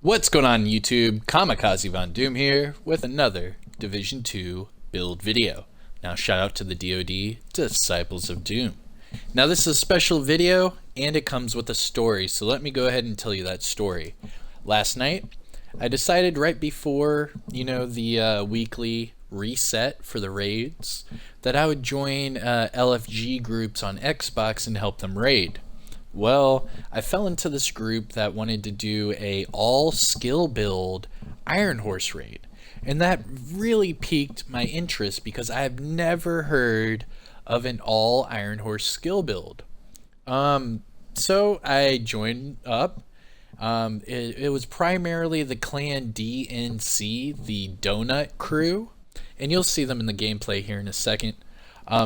What's going on YouTube? Kamikazevondoom here with another Division 2 build video. Now shout out to the DoD, Disciples of Doom. Now this is a special video and it comes with a story, so let me go ahead and tell you that story. Last night, I decided right before, the weekly reset for the raids, that I would join LFG groups on Xbox and help them raid. Well, I fell into this group that wanted to do a all skill build Iron Horse raid, and that really piqued my interest because I have never heard of an all Iron Horse skill build. So I joined up. It was primarily the clan DNC, the Donut Crew, and you'll see them in the gameplay here in a second.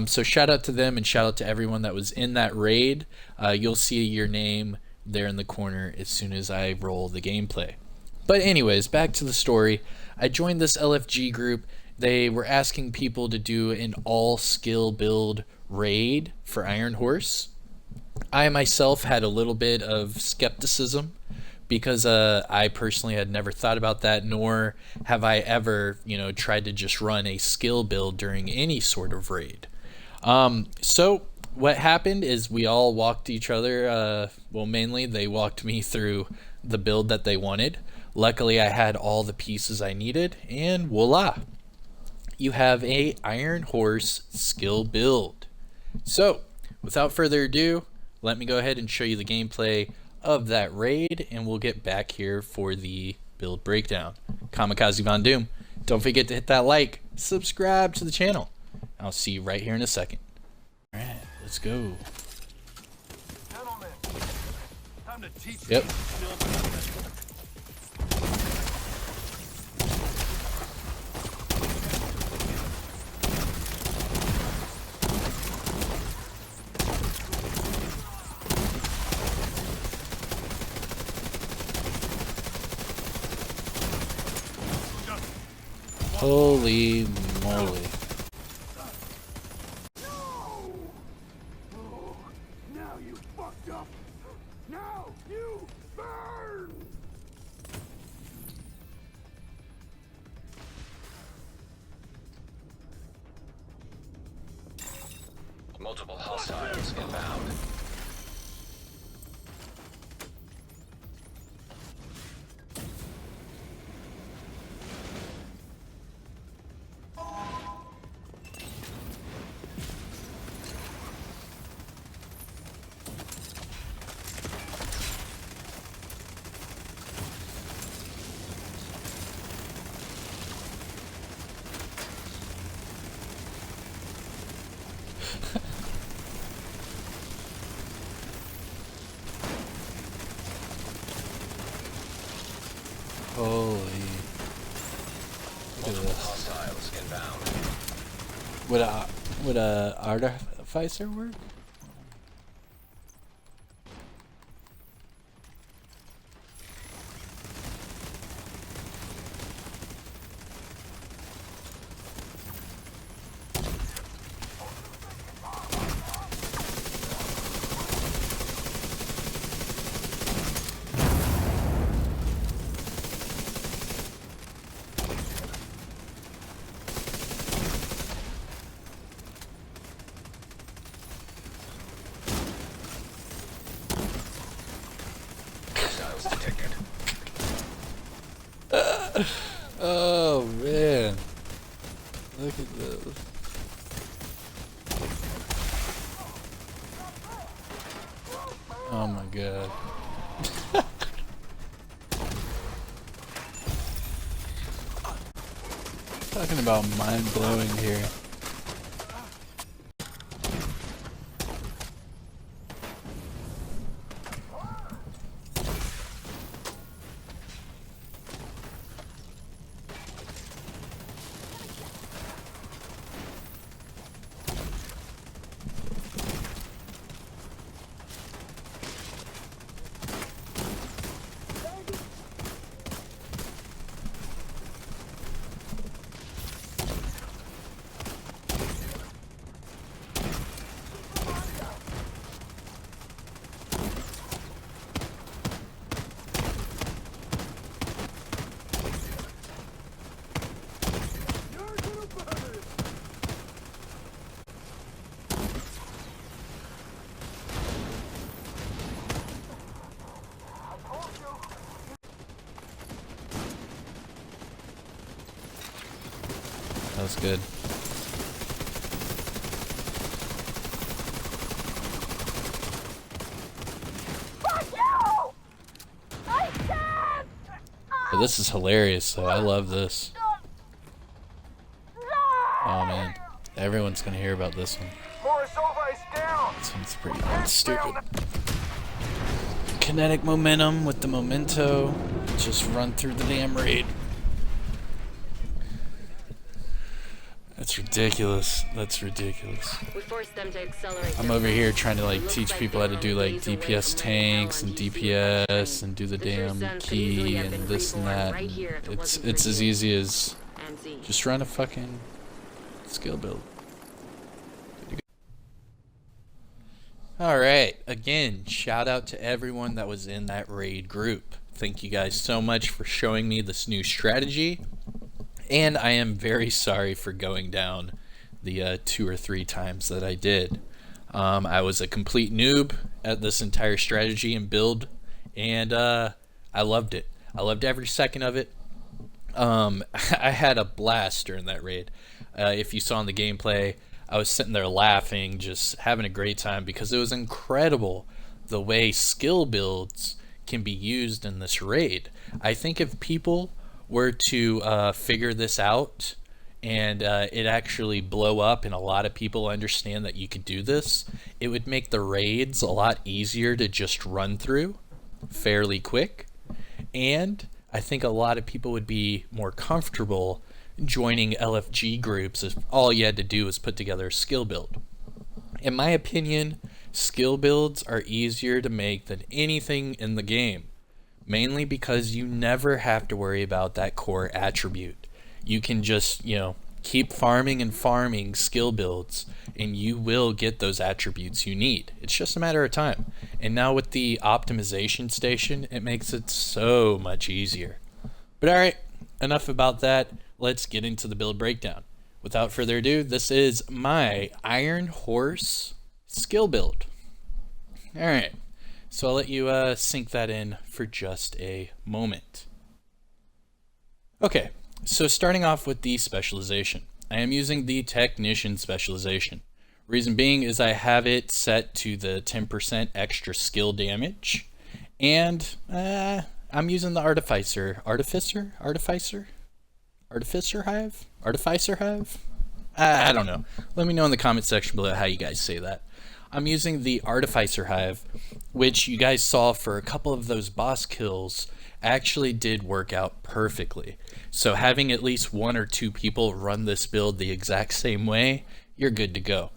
So shout out to them and shout out to everyone that was in that raid. You'll see your name there in the corner as soon as I roll the gameplay. But anyways, back to the story. I joined this LFG group. They were asking people to do an all skill build raid for Iron Horse. I myself had a little bit of skepticism because I personally had never thought about that, nor have I ever, tried to just run a skill build during any sort of raid. So what happened is we all walked each other, mainly they walked me through the build that they wanted. Luckily I had all the pieces I needed, and voila! You have a Iron Horse skill build. So, without further ado, let me go ahead and show you the gameplay of that raid, and we'll get back here for the build breakdown. Kamikazevondoom. Don't forget to hit that like, subscribe to the channel. I'll see you right here in a second. Alright, let's go. Yep. Holy moly. Now you fucked up. Now you burn. Multiple hostiles inbound. Holy. Look at Multiple this. hostiles inbound. Would a artificer work? Hostiles detected. Oh man. Look at this. Oh my god. Talking about mind blowing here. was good. Fuck you! I can't! But this is hilarious, though. I love this. Oh man, everyone's gonna hear about this one. Morozova is down! This one's pretty stupid. Kinetic momentum with the memento. Just run through the damn raid. That's ridiculous. That's ridiculous. We forced them to accelerate. I'm over here trying to like teach people how to do like DPS tanks and DPS and do the damn key and this and that. It's as easy as just run a fucking skill build. Alright, again, shout out to everyone that was in that raid group. Thank you guys so much for showing me this new strategy. And I am very sorry for going down the 2 or 3 times that I did. I was a complete noob at this entire strategy and build, and I loved it. I loved every second of it. I had a blast during that raid. If you saw in the gameplay, I was sitting there laughing, just having a great time, because it was incredible the way skill builds can be used in this raid. I think if people were to figure this out and it actually blow up and a lot of people understand that you could do this, it would make the raids a lot easier to just run through fairly quick. And I think a lot of people would be more comfortable joining LFG groups if all you had to do was put together a skill build. In my opinion, skill builds are easier to make than anything in the game, mainly because you never have to worry about that core attribute. You can just, keep farming and farming skill builds and you will get those attributes you need. It's just a matter of time. And now with the optimization station, it makes it so much easier. But alright, enough about that. Let's get into the build breakdown. Without further ado, this is my Iron Horse skill build. Alright, so I'll let you sink that in for just a moment. Okay, so starting off with the specialization. I am using the Technician specialization. Reason being is I have it set to the 10% extra skill damage, and I'm using the Artificer Hive? I don't know. Let me know in the comment section below how you guys say that. I'm using the Artificer Hive, which you guys saw for a couple of those boss kills actually did work out perfectly. So having at least 1 or 2 people run this build the exact same way, you're good to go.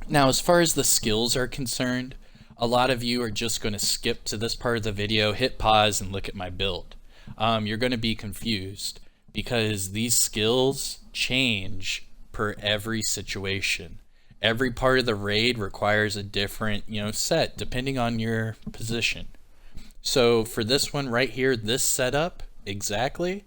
Now, as far as the skills are concerned, a lot of you are just going to skip to this part of the video, hit pause, and look at my build. You're going to be confused, because these skills change per every situation. Every part of the raid requires a different, set depending on your position. So for this one right here, this setup, exactly,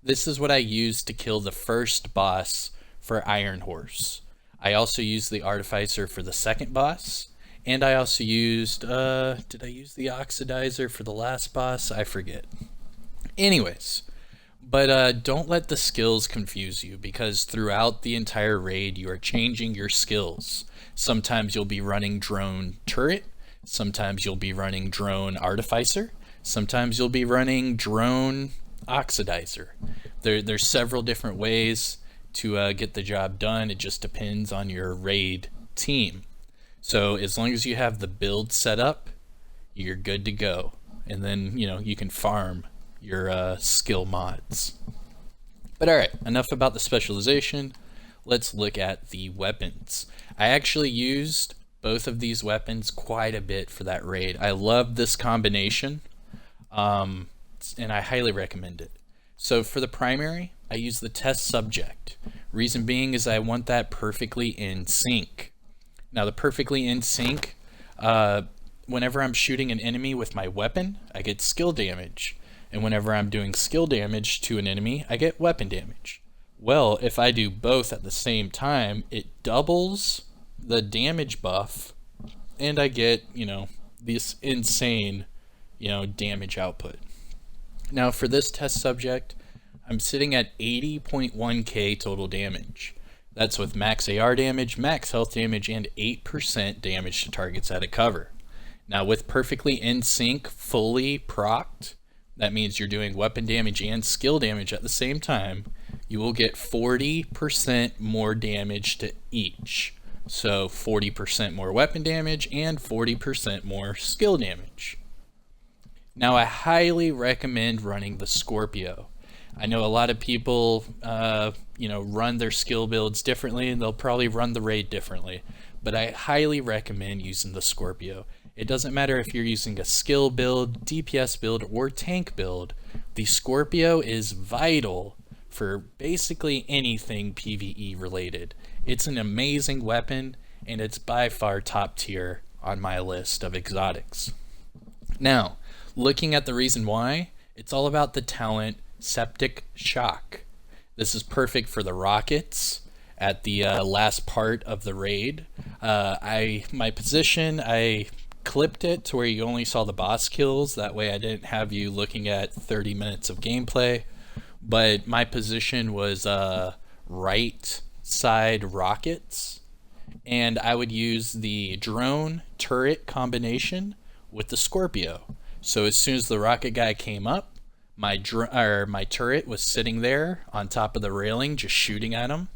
this is what I used to kill the first boss for Iron Horse. I also used the Artificer for the second boss, and I also used, did I use the Oxidizer for the last boss? I forget. Anyways. But don't let the skills confuse you, because throughout the entire raid you are changing your skills. Sometimes you'll be running drone turret, sometimes you'll be running drone artificer, sometimes you'll be running drone oxidizer. There's several different ways to get the job done. It just depends on your raid team. So as long as you have the build set up, you're good to go. And then, you can farm your skill mods. But alright, enough about the specialization. Let's look at the weapons. I actually used both of these weapons quite a bit for that raid. I love this combination, and I highly recommend it. So for the primary, I use the test subject. Reason being is I want that perfectly in sync. Now the perfectly in sync, whenever I'm shooting an enemy with my weapon, I get skill damage. And whenever I'm doing skill damage to an enemy, I get weapon damage. Well, if I do both at the same time, it doubles the damage buff, and I get, this insane, damage output. Now for this test subject, I'm sitting at 80.1k total damage. That's with max AR damage, max health damage, and 8% damage to targets out of cover. Now with perfectly in sync, fully procced, that means you're doing weapon damage and skill damage at the same time, you will get 40% more damage to each. So 40% more weapon damage and 40% more skill damage. Now I highly recommend running the Scorpio. I know a lot of people, run their skill builds differently, and they'll probably run the raid differently. But I highly recommend using the Scorpio. It doesn't matter if you're using a skill build, DPS build, or tank build. The Scorpio is vital for basically anything PvE related. It's an amazing weapon, and it's by far top tier on my list of exotics. Now, looking at the reason why, it's all about the talent Septic Shock. This is perfect for the rockets at the last part of the raid. My position, I clipped it to where you only saw the boss kills. That way I didn't have you looking at 30 minutes of gameplay. But my position was right side rockets. And I would use the drone turret combination with the Scorpio. So as soon as the rocket guy came up, my turret was sitting there on top of the railing just shooting at him.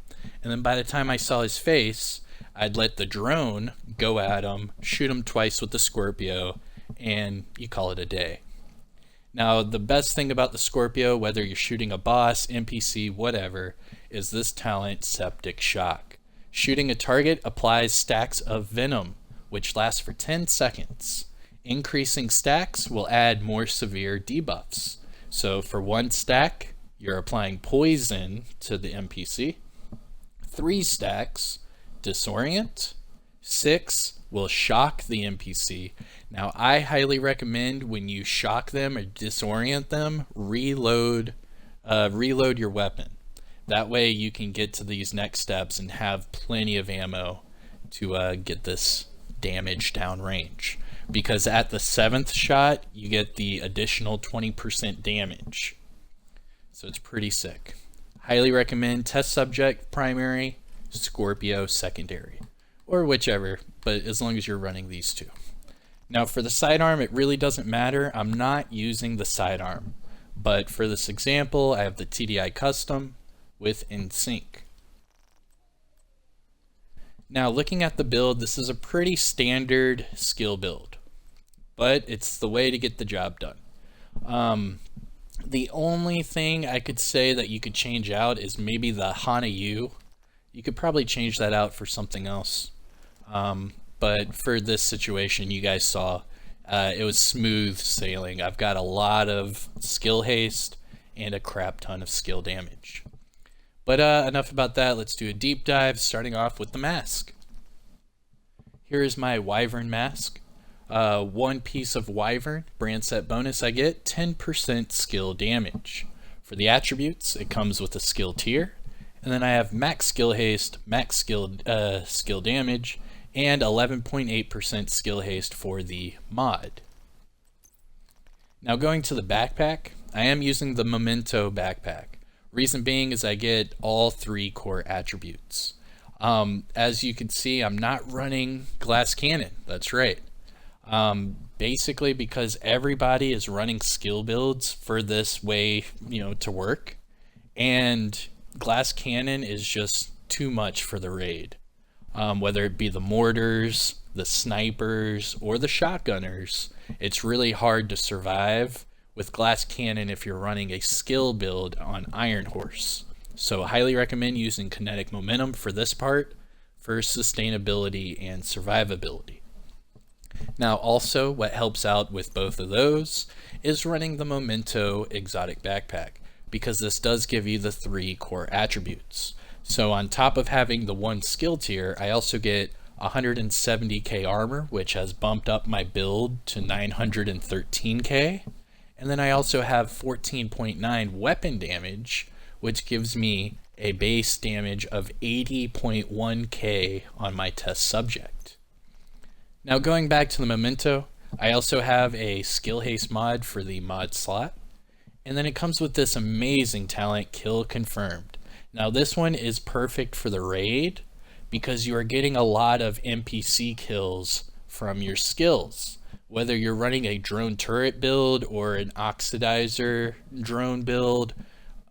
And then by the time I saw his face, I'd let the drone go at him, shoot him twice with the Scorpio, and you call it a day. Now, the best thing about the Scorpio, whether you're shooting a boss, NPC, whatever, is this talent, Septic Shock. Shooting a target applies stacks of venom, which lasts for 10 seconds. Increasing stacks will add more severe debuffs. So for 1 stack, you're applying poison to the NPC. 3 stacks, disorient. 6 will shock the NPC. Now I highly recommend when you shock them or disorient them, reload your weapon. That way you can get to these next steps and have plenty of ammo to get this damage downrange. Because at the 7th shot, you get the additional 20% damage. So it's pretty sick. Highly recommend test subject primary, Scorpio secondary, or whichever, but as long as you're running these two. Now for the sidearm, it really doesn't matter. I'm not using the sidearm, but for this example, I have the TDI custom with InSync. Now looking at the build, this is a pretty standard skill build, but it's the way to get the job done. The only thing I could say that you could change out is maybe the Hana U. You could probably change that out for something else. But for this situation, you guys saw, it was smooth sailing. I've got a lot of skill haste and a crap ton of skill damage. But enough about that. Let's do a deep dive, starting off with the mask. Here is my Wyvern mask. 1 piece of Wyvern, brand set bonus, I get 10% skill damage. For the attributes, it comes with a skill tier. And then I have max skill haste, max skill damage, and 11.8% skill haste for the mod. Now going to the backpack, I am using the Memento backpack. Reason being is I get all 3 core attributes. As you can see, I'm not running glass cannon. That's right. Basically because everybody is running skill builds for this way, to work. And glass cannon is just too much for the raid. Whether it be the mortars, the snipers, or the shotgunners, it's really hard to survive with glass cannon if you're running a skill build on Iron Horse. So I highly recommend using kinetic momentum for this part for sustainability and survivability. Now also what helps out with both of those is running the Memento exotic backpack, because this does give you the 3 core attributes. So on top of having the 1 skill tier, I also get 170k armor, which has bumped up my build to 913k. And then I also have 14.9 weapon damage, which gives me a base damage of 80.1k on my test subject. Now going back to the Memento, I also have a skill haste mod for the mod slot. And then it comes with this amazing talent, Kill Confirmed. Now this one is perfect for the raid because you are getting a lot of NPC kills from your skills. Whether you're running a drone turret build or an oxidizer drone build,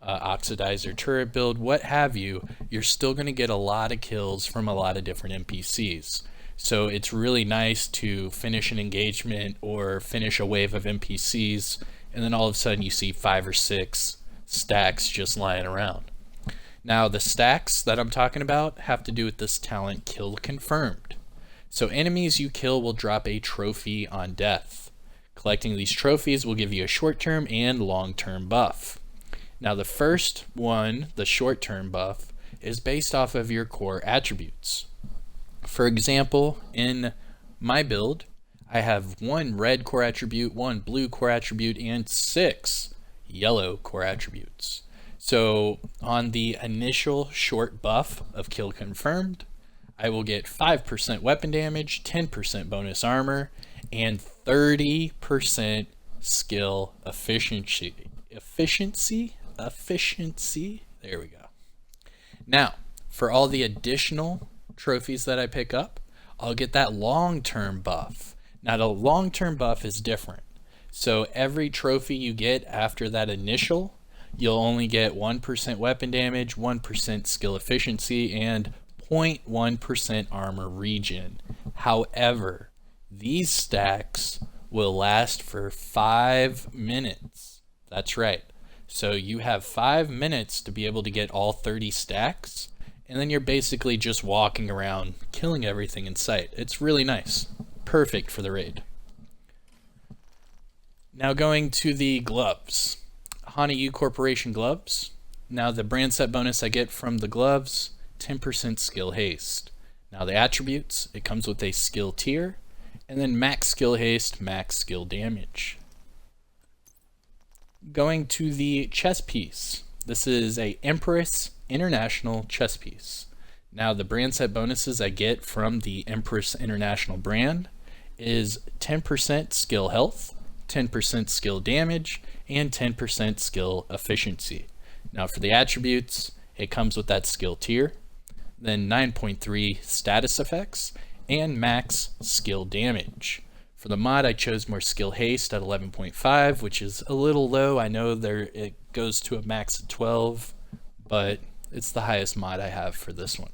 oxidizer turret build, what have you, you're still going to get a lot of kills from a lot of different NPCs. So it's really nice to finish an engagement or finish a wave of NPCs, and then all of a sudden you see 5 or 6 stacks just lying around. Now the stacks that I'm talking about have to do with this talent, Kill Confirmed. So enemies you kill will drop a trophy on death. Collecting these trophies will give you a short-term and long-term buff. Now the first one, the short-term buff, is based off of your core attributes. For example, in my build, I have 1 red core attribute, 1 blue core attribute, and 6 yellow core attributes. So on the initial short buff of Kill Confirmed, I will get 5% weapon damage, 10% bonus armor, and 30% skill efficiency. Efficiency. There we go. Now, for all the additional trophies that I pick up, I'll get that long-term buff. Now, the long-term buff is different. So every trophy you get after that initial, you'll only get 1% weapon damage, 1% skill efficiency, and 0.1% armor regen. However, these stacks will last for 5 minutes. That's right. So you have 5 minutes to be able to get all 30 stacks, and then you're basically just walking around killing everything in sight. It's really nice. Perfect for the raid. Now going to the gloves. Hana U Corporation gloves. Now the brand set bonus I get from the gloves, 10% skill haste. Now the attributes, it comes with a skill tier, and then max skill haste, max skill damage. Going to the chest piece. This is a Empress International chest piece. Now the brand set bonuses I get from the Empress International brand is 10% skill health, 10% skill damage, and 10% skill efficiency. Now for the attributes, it comes with that skill tier, then 9.3 status effects, and max skill damage. For the mod, I chose more skill haste at 11.5, which is a little low. I know it goes to a max of 12, but it's the highest mod I have for this one.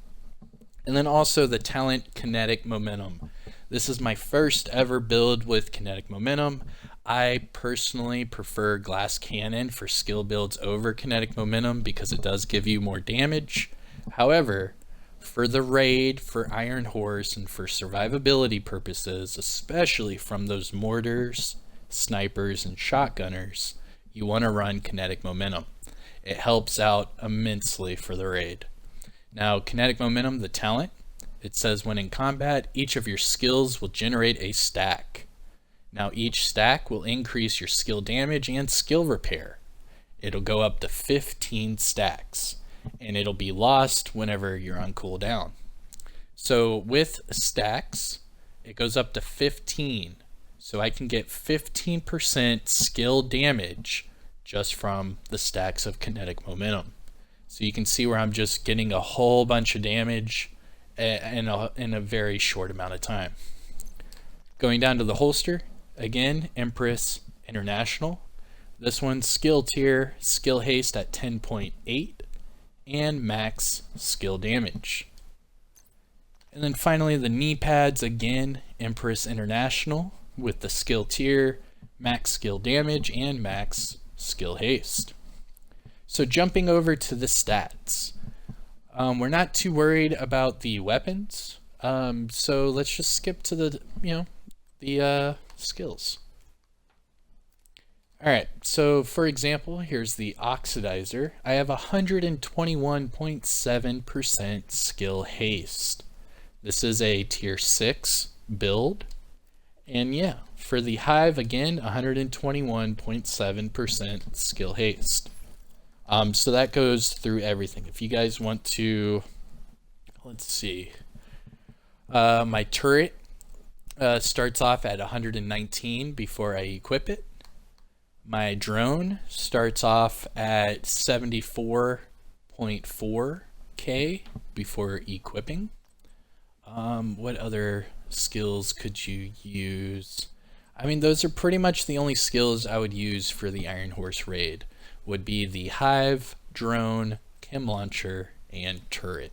And then also the talent Kinetic Momentum. This is my first ever build with Kinetic Momentum. I personally prefer Glass Cannon for skill builds over Kinetic Momentum because it does give you more damage. However, for the raid, for Iron Horse, and for survivability purposes, especially from those mortars, snipers, and shotgunners, you want to run Kinetic Momentum. It helps out immensely for the raid. Now, Kinetic Momentum, the talent, it says when in combat, each of your skills will generate a stack. Now, each stack will increase your skill damage and skill repair. It'll go up to 15 stacks, and it'll be lost whenever you're on cooldown. So with stacks, it goes up to 15. So I can get 15% skill damage just from the stacks of Kinetic Momentum. So you can see where I'm just getting a whole bunch of damage in a very short amount of time. Going down to the holster, again, Empress International. This one's skill tier, skill haste at 10.8, and max skill damage. And then finally the knee pads, again, Empress International with the skill tier, max skill damage, and max skill haste. So jumping over to the stats. We're not too worried about the weapons. So let's just skip to the skills. All right, so for example, here's the Oxidizer. I have 121.7% skill haste. This is a tier 6 build. And yeah, for the Hive, again, 121.7% skill haste. So that goes through everything. If you guys want to, let's see. My turret starts off at 119 before I equip it. My drone starts off at 74.4k before equipping. What other skills could you use? I mean, those are pretty much the only skills I would use for the Iron Horse raid. Would be the hive, drone, chem launcher, and turret.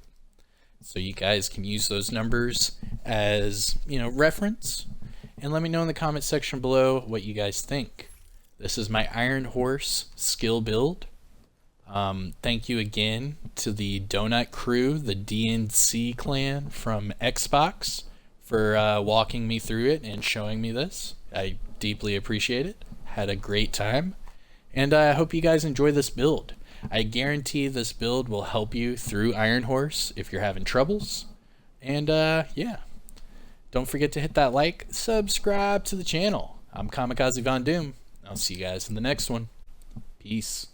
So you guys can use those numbers as, reference, and let me know in the comment section below what you guys think. This is my Iron Horse skill build. Thank you again to the Donut Crew, the DNC clan from Xbox, for walking me through it and showing me this. I deeply appreciate it. Had a great time, and I hope you guys enjoy this build. I guarantee this build will help you through Iron Horse if you're having troubles. And yeah, don't forget to hit that like, subscribe to the channel. I'm Kamikazevondoom. I'll see you guys in the next one. Peace.